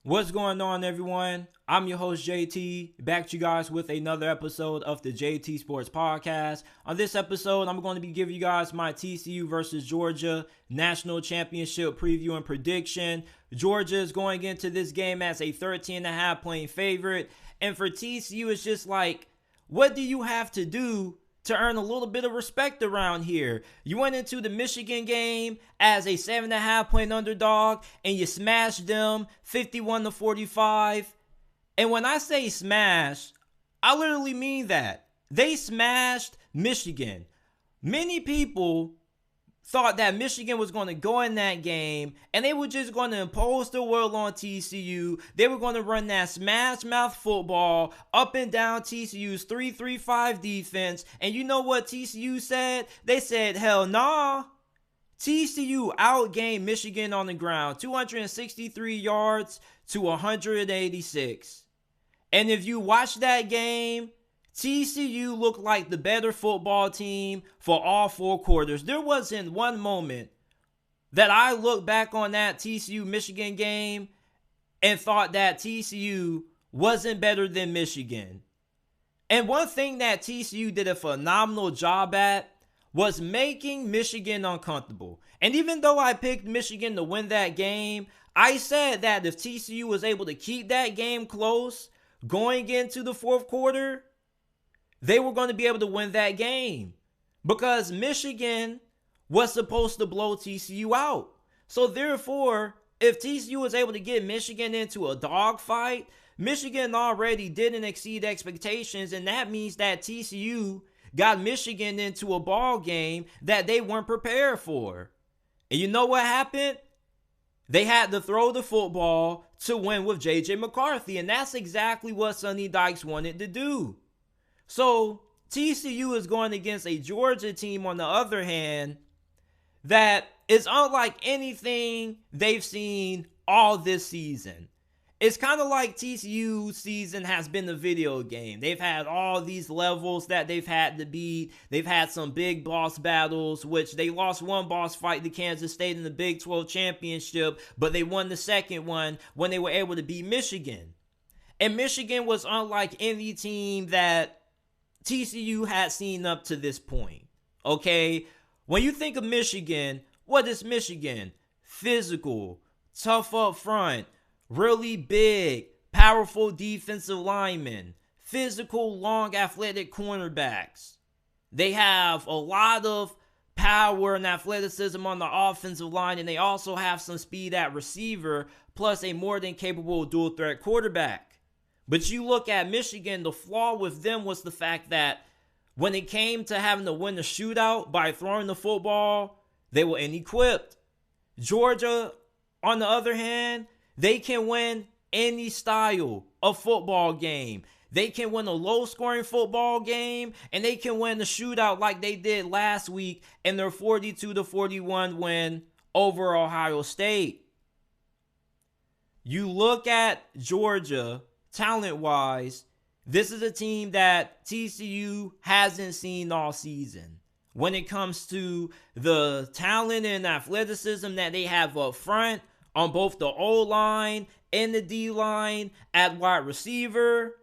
What's going on, everyone? I'm your host, JT, back to you guys with another episode of the JT Sports Podcast. On this episode, I'm going to be giving you guys my TCU versus Georgia National Championship preview and prediction. Georgia is going into this game as a 13.5 point favorite. And for TCU, it's just like, what do you have to do to earn a little bit of respect around here? You went into the Michigan game as a 7.5 point underdog and you smashed them 51-45. And when I say smash, I literally mean that. They smashed Michigan. Many people thought that Michigan was going to go in that game and they were just going to impose their will on TCU. They were going to run that smash mouth football up and down TCU's 3-3-5 defense. And you know what TCU said? They said, hell nah. TCU outgained Michigan on the ground, 263 yards to 186. And if you watch that game, TCU looked like the better football team for all four quarters. There wasn't one moment that I looked back on that TCU Michigan game and thought that TCU wasn't better than Michigan. And one thing that TCU did a phenomenal job at was making Michigan uncomfortable. And even though I picked Michigan to win that game, I said that if TCU was able to keep that game close going into the fourth quarter, they were going to be able to win that game because Michigan was supposed to blow TCU out. So therefore, if TCU was able to get Michigan into a dogfight, Michigan already didn't exceed expectations, and that means that TCU got Michigan into a ball game that they weren't prepared for. And you know what happened? They had to throw the football to win with J.J. McCarthy, and that's exactly what Sonny Dykes wanted to do. So TCU is going against a Georgia team, on the other hand, that is unlike anything they've seen all this season. It's kind of like TCU's season has been a video game. They've had all these levels that they've had to beat. They've had some big boss battles, which they lost one boss fight to Kansas State in the Big 12 championship, but they won the second one when they were able to beat Michigan. And Michigan was unlike any team that TCU had seen up to this point. Okay? When you think of Michigan, what is Michigan? Physical, tough up front, really big, powerful defensive linemen, physical, long, athletic cornerbacks. They have a lot of power and athleticism on the offensive line, and they also have some speed at receiver, plus a more than capable dual threat quarterback. But you look at Michigan, the flaw with them was the fact that when it came to having to win the shootout by throwing the football, they were inequipped. Georgia, on the other hand, they can win any style of football game. They can win a low-scoring football game, and they can win the shootout like they did last week in their 42-41 win over Ohio State. You look at Georgia, talent-wise, this is a team that TCU hasn't seen all season. When it comes to the talent and athleticism that they have up front, on both the O-line and the D-line, at wide receiver.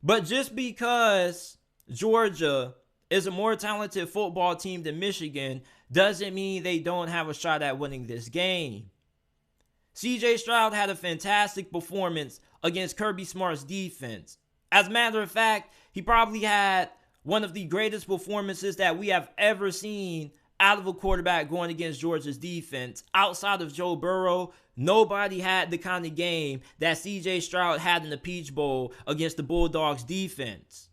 But just because Georgia is a more talented football team than Michigan doesn't mean they don't have a shot at winning this game. CJ Stroud had a fantastic performance against Kirby Smart's defense. As a matter of fact, he probably had one of the greatest performances that we have ever seen out of a quarterback going against Georgia's defense. Outside of Joe Burrow, nobody had the kind of game that CJ Stroud had in the Peach Bowl against the Bulldogs defense.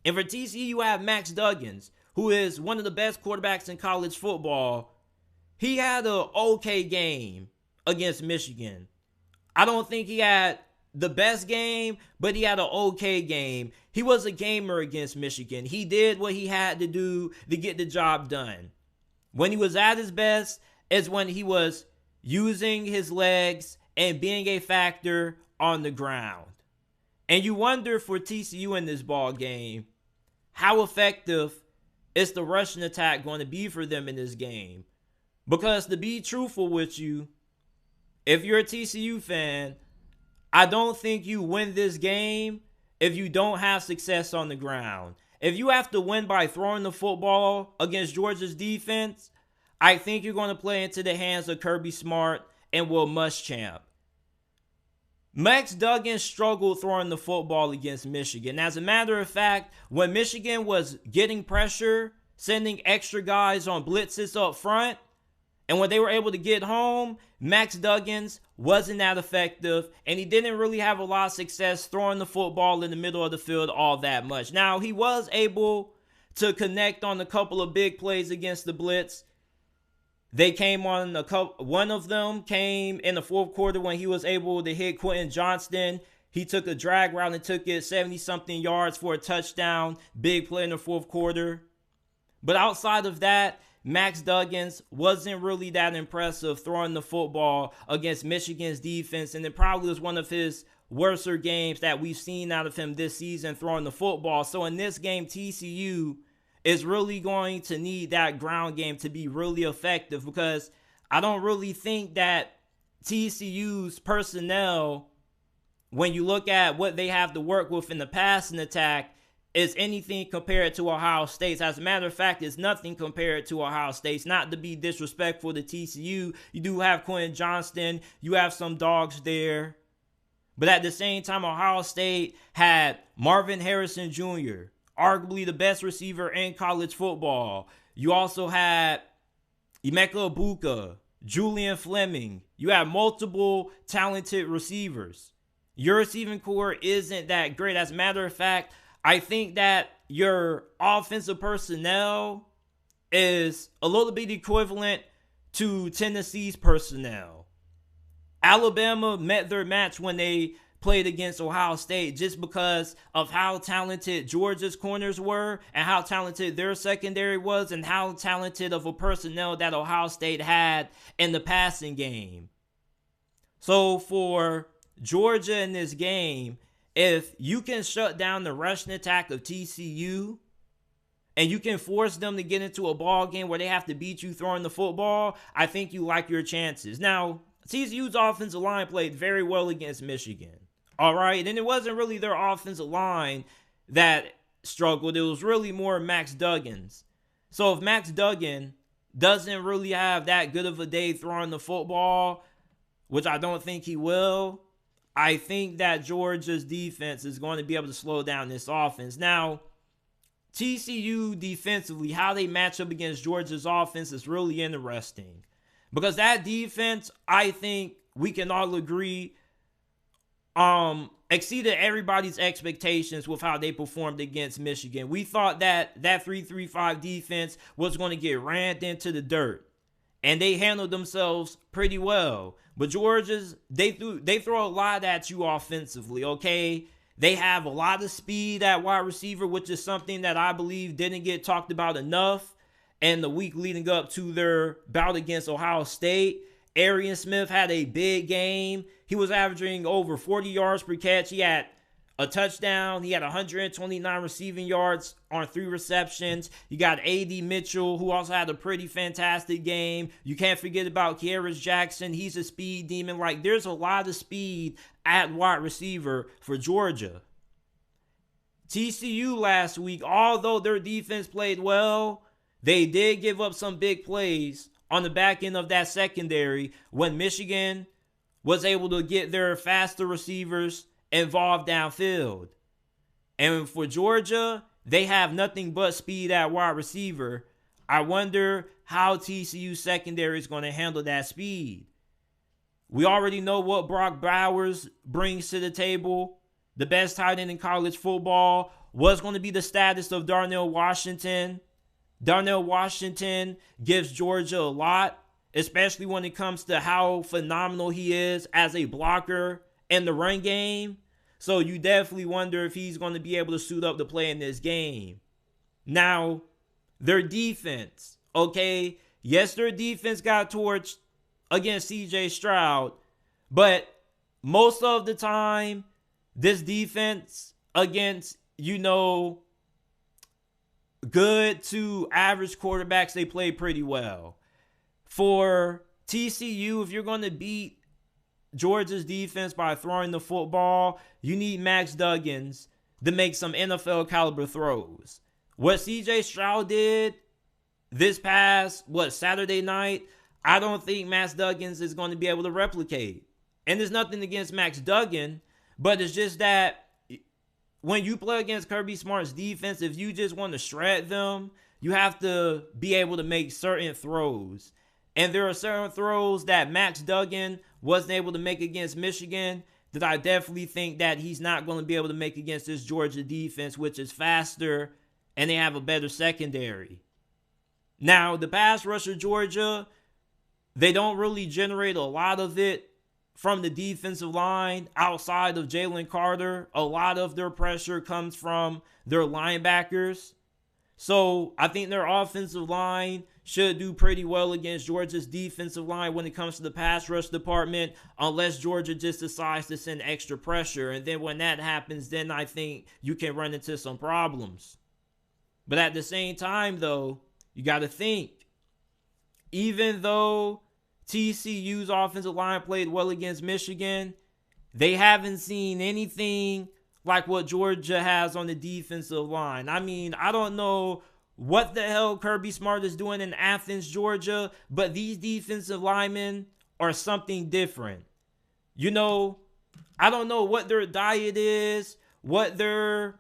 And for TCU, you have Max Duggan, who is one of the best quarterbacks in college football. He had an okay game against Michigan. I don't think he had the best game, but he had an okay game. He was a gamer against Michigan. He did what he had to do to get the job done. When he was at his best is when he was using his legs and being a factor on the ground. And you wonder for TCU in this ball game, how effective is the rushing attack going to be for them in this game? Because to be truthful with you, if you're a TCU fan, I don't think you win this game if you don't have success on the ground. If you have to win by throwing the football against Georgia's defense, I think you're going to play into the hands of Kirby Smart and Will Muschamp. Max Duggan struggled throwing the football against Michigan. As a matter of fact, when Michigan was getting pressure, sending extra guys on blitzes up front, and when they were able to get home, Max Duggins wasn't that effective, and he didn't really have a lot of success throwing the football in the middle of the field all that much. Now, he was able to connect on a couple of big plays against the blitz. They came on a couple. One of them came in the fourth quarter when he was able to hit Quentin Johnston. He took a drag route and took it 70-something yards for a touchdown. Big play in the fourth quarter. But outside of that, Max Duggins wasn't really that impressive throwing the football against Michigan's defense, and it probably was one of his worser games that we've seen out of him this season throwing the football. So in this game, TCU is really going to need that ground game to be really effective, because I don't really think that TCU's personnel, when you look at what they have to work with in the passing attack, is anything compared to Ohio State's. As a matter of fact, it's nothing compared to Ohio State's. Not to be disrespectful to TCU, you do have Quentin Johnston, you have some dogs there. But at the same time, Ohio State had Marvin Harrison Jr., arguably the best receiver in college football. You also had Emeka Egbuka, Julian Fleming. You have multiple talented receivers. Your receiving core isn't that great. As a matter of fact, I think that your offensive personnel is a little bit equivalent to Tennessee's personnel. Alabama met their match when they played against Ohio State just because of how talented Georgia's corners were and how talented their secondary was and how talented of a personnel that Ohio State had in the passing game. So for Georgia in this game, if you can shut down the rushing attack of TCU and you can force them to get into a ball game where they have to beat you throwing the football, I think you like your chances. Now, TCU's offensive line played very well against Michigan. All right, and it wasn't really their offensive line that struggled. It was really more Max Duggan's. So if Max Duggan doesn't really have that good of a day throwing the football, which I don't think he will, I think that Georgia's defense is going to be able to slow down this offense. Now, TCU defensively, how they match up against Georgia's offense is really interesting. Because that defense, I think we can all agree, exceeded everybody's expectations with how they performed against Michigan. We thought that 3-3-5 defense was going to get rammed into the dirt. And they handled themselves pretty well. But Georgia's, they throw a lot at you offensively, okay? They have a lot of speed at wide receiver, which is something that I believe didn't get talked about enough in the week leading up to their bout against Ohio State. Arian Smith had a big game. He was averaging over 40 yards per catch. He had a touchdown. He had 129 receiving yards on 3 receptions. You got A.D. Mitchell, who also had a pretty fantastic game. You can't forget about Kearis Jackson. He's a speed demon. Like, there's a lot of speed at wide receiver for Georgia. TCU last week, although their defense played well, they did give up some big plays on the back end of that secondary when Michigan was able to get their faster receivers involved downfield. And for Georgia, they have nothing but speed at wide receiver. I wonder how TCU secondary is going to handle that speed. We already know what Brock Bowers brings to the table. The best tight end in college football. What's going to be the status of Darnell Washington? Darnell Washington gives Georgia a lot, especially when it comes to how phenomenal he is as a blocker in the run game. So you definitely wonder if he's going to be able to suit up to play in this game. Now, their defense, okay? Yes, their defense got torched against C.J. Stroud, but most of the time, this defense against, good to average quarterbacks, they play pretty well. For TCU, if you're going to beat Georgia's defense by throwing the football, you need Max Duggan to make some NFL caliber throws. What CJ Stroud did this past, Saturday night, I don't think Max Duggan is going to be able to replicate. And there's nothing against Max Duggan, but it's just that when you play against Kirby Smart's defense, if you just want to shred them, you have to be able to make certain throws. And there are certain throws that Max Duggan wasn't able to make against Michigan that I definitely think that he's not going to be able to make against this Georgia defense, which is faster and they have a better secondary. Now, the pass rush of Georgia, they don't really generate a lot of it from the defensive line outside of Jalen Carter. A lot of their pressure comes from their linebackers. So I think their offensive line should do pretty well against Georgia's defensive line when it comes to the pass rush department, unless Georgia just decides to send extra pressure. And then when that happens, then I think you can run into some problems. But at the same time, though, you got to think, even though TCU's offensive line played well against Michigan, they haven't seen anything like what Georgia has on the defensive line. I mean, I don't know what the hell Kirby Smart is doing in Athens, Georgia, but these defensive linemen are something different. You know, I don't know what their diet is, what their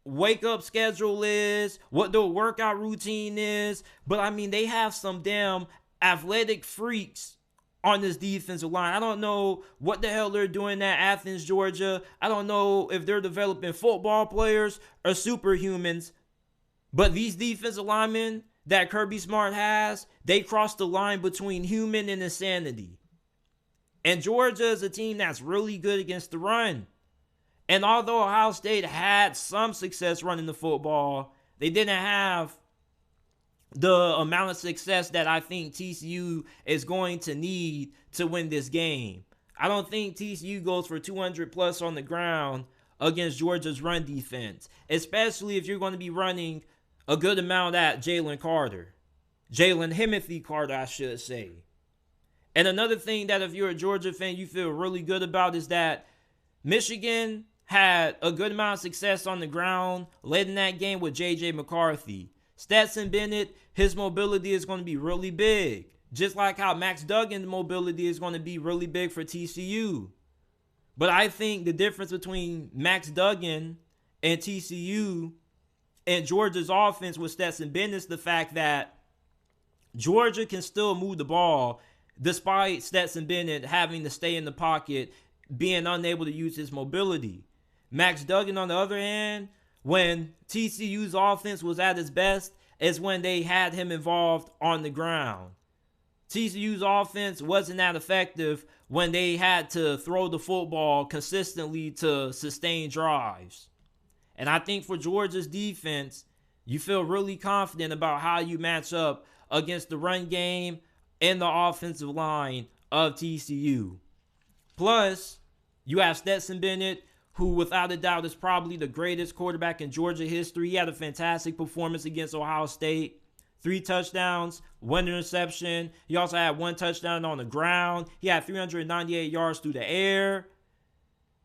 wake-up schedule is, what their workout routine is, but I mean, they have some damn athletic freaks on this defensive line. I don't know what the hell they're doing at Athens, Georgia. I don't know if they're developing football players or superhumans, but these defensive linemen that Kirby Smart has, they cross the line between human and insanity. And Georgia is a team that's really good against the run. And although Ohio State had some success running the football, they didn't have the amount of success that I think TCU is going to need to win this game. I don't think TCU goes for 200 plus on the ground against Georgia's run defense, especially if you're going to be running a good amount at Jalen Himothy Carter, I should say. And another thing that if you're a Georgia fan, you feel really good about is that Michigan had a good amount of success on the ground, led in that game with J.J. McCarthy. Stetson Bennett, his mobility is going to be really big. Just like how Max Duggan's mobility is going to be really big for TCU. But I think the difference between Max Duggan and TCU and Georgia's offense with Stetson Bennett is the fact that Georgia can still move the ball despite Stetson Bennett having to stay in the pocket, being unable to use his mobility. Max Duggan, on the other hand, when TCU's offense was at its best, is when they had him involved on the ground. TCU's offense wasn't that effective when they had to throw the football consistently to sustain drives. And I think for Georgia's defense, you feel really confident about how you match up against the run game and the offensive line of TCU. Plus, you have Stetson Bennett, who without a doubt is probably the greatest quarterback in Georgia history. He had a fantastic performance against Ohio State. 3 touchdowns, 1 interception. He also had 1 touchdown on the ground. He had 398 yards through the air.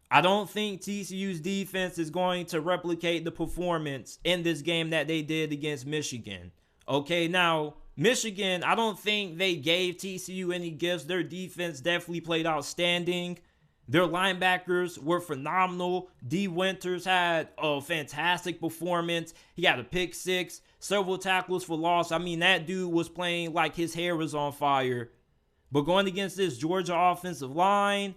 I don't think TCU's defense is going to replicate the performance in this game that they did against Michigan. Okay, now, Michigan, I don't think they gave TCU any gifts. Their defense definitely played outstanding. Their linebackers were phenomenal. D. Winters had a fantastic performance. He had a pick 6, several tackles for loss. I mean, that dude was playing like his hair was on fire. But going against this Georgia offensive line,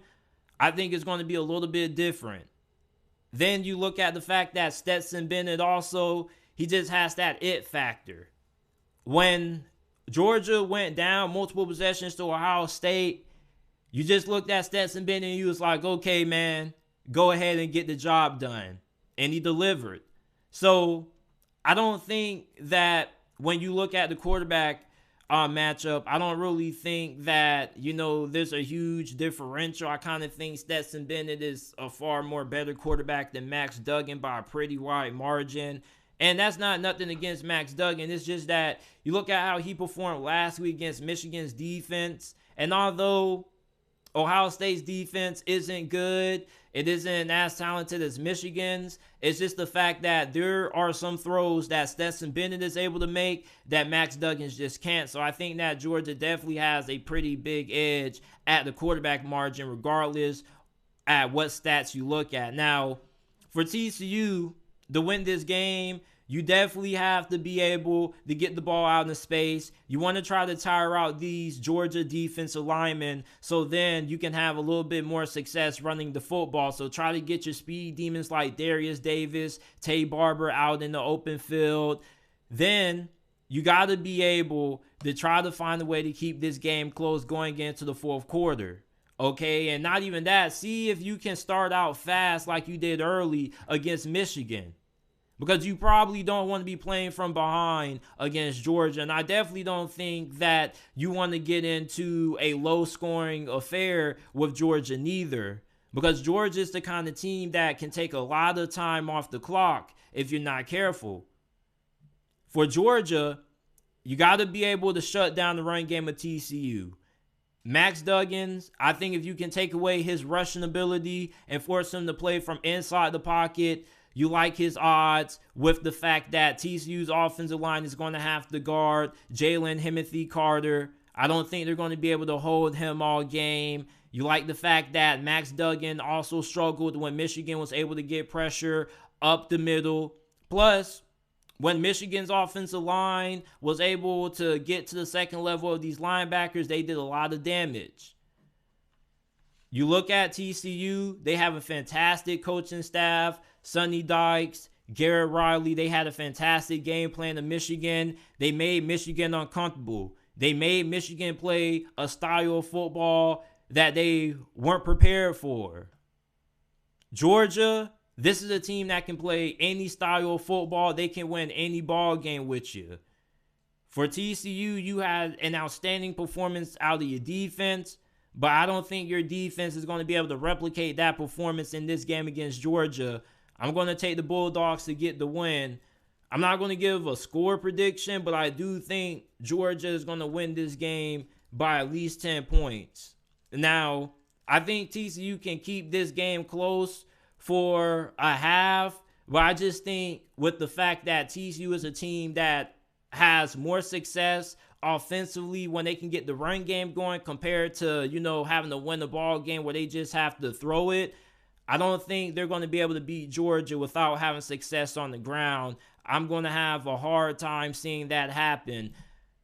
I think it's going to be a little bit different. Then you look at the fact that Stetson Bennett also, he just has that it factor. When Georgia went down multiple possessions to Ohio State, you just looked at Stetson Bennett and you was like, okay, man, go ahead and get the job done. And he delivered. So I don't think that when you look at the quarterback matchup, I don't really think that, there's a huge differential. I kind of think Stetson Bennett is a far more better quarterback than Max Duggan by a pretty wide margin. And that's not nothing against Max Duggan. It's just that you look at how he performed last week against Michigan's defense. And although Ohio State's defense isn't good. It isn't as talented as Michigan's. It's just the fact that there are some throws that Stetson Bennett is able to make that Max Duggan just can't. So I think that Georgia definitely has a pretty big edge at the quarterback margin, regardless at what stats you look at. Now, for TCU to win this game, you definitely have to be able to get the ball out in the space. You want to try to tire out these Georgia defensive linemen so then you can have a little bit more success running the football. So try to get your speed demons like Darius Davis, Tay Barber out in the open field. Then you got to be able to try to find a way to keep this game close going into the fourth quarter. Okay, and not even that. See if you can start out fast like you did early against Michigan. Because you probably don't want to be playing from behind against Georgia. And I definitely don't think that you want to get into a low-scoring affair with Georgia neither. Because Georgia is the kind of team that can take a lot of time off the clock if you're not careful. For Georgia, you got to be able to shut down the run game of TCU. Max Duggan, I think if you can take away his rushing ability and force him to play from inside the pocket, you like his odds with the fact that TCU's offensive line is going to have to guard Jalen Himothy Carter. I don't think they're going to be able to hold him all game. You like the fact that Max Duggan also struggled when Michigan was able to get pressure up the middle. Plus, when Michigan's offensive line was able to get to the second level of these linebackers, they did a lot of damage. You look at TCU, they have a fantastic coaching staff. Sonny Dykes, Garrett Riley, they had a fantastic game plan to Michigan. They made Michigan uncomfortable. They made Michigan play a style of football that they weren't prepared for. Georgia, this is a team that can play any style of football. They can win any ball game with you. For TCU, you had an outstanding performance out of your defense, but I don't think your defense is going to be able to replicate that performance in this game against Georgia. I'm going to take the Bulldogs to get the win. I'm not going to give a score prediction, but I do think Georgia is going to win this game by at least 10 points. Now, I think TCU can keep this game close for a half, but I just think with the fact that TCU is a team that has more success offensively when they can get the run game going compared to, having to win the ball game where they just have to throw it. I don't think they're going to be able to beat Georgia without having success on the ground. I'm going to have a hard time seeing that happen.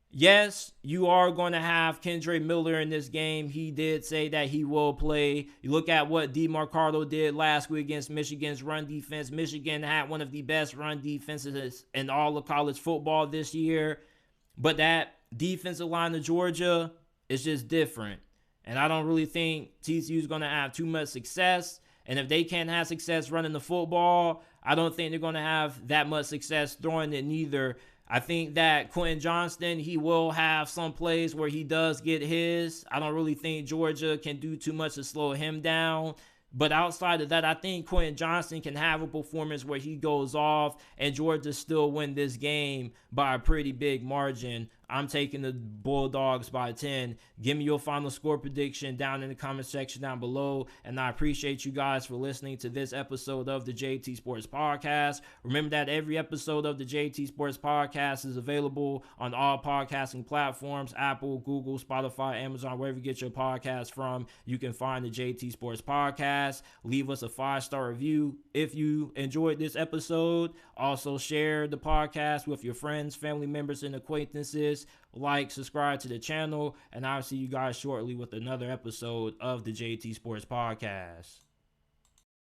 Yes, you are going to have Kendre Miller in this game. He did say that he will play. You look at what DeMarcado did last week against Michigan's run defense. Michigan had one of the best run defenses in all of college football this year. But that defensive line of Georgia is just different. And I don't really think TCU is going to have too much success. And if they can't have success running the football, I don't think they're going to have that much success throwing it neither. I think that Quentin Johnston, he will have some plays where he does get his. I don't really think Georgia can do too much to slow him down. But outside of that, I think Quentin Johnston can have a performance where he goes off and Georgia still win this game by a pretty big margin. I'm taking the Bulldogs by 10. Give me your final score prediction down in the comment section down below. And I appreciate you guys for listening to this episode of the JT Sports Podcast. Remember that every episode of the JT Sports Podcast is available on all podcasting platforms: Apple, Google, Spotify, Amazon, wherever you get your podcast from. You can find the JT Sports Podcast. Leave us a 5-star review if you enjoyed this episode. Also, share the podcast with your friends, family members, and acquaintances. Like, subscribe to the channel, and I'll see you guys shortly with another episode of the JT Sports Podcast.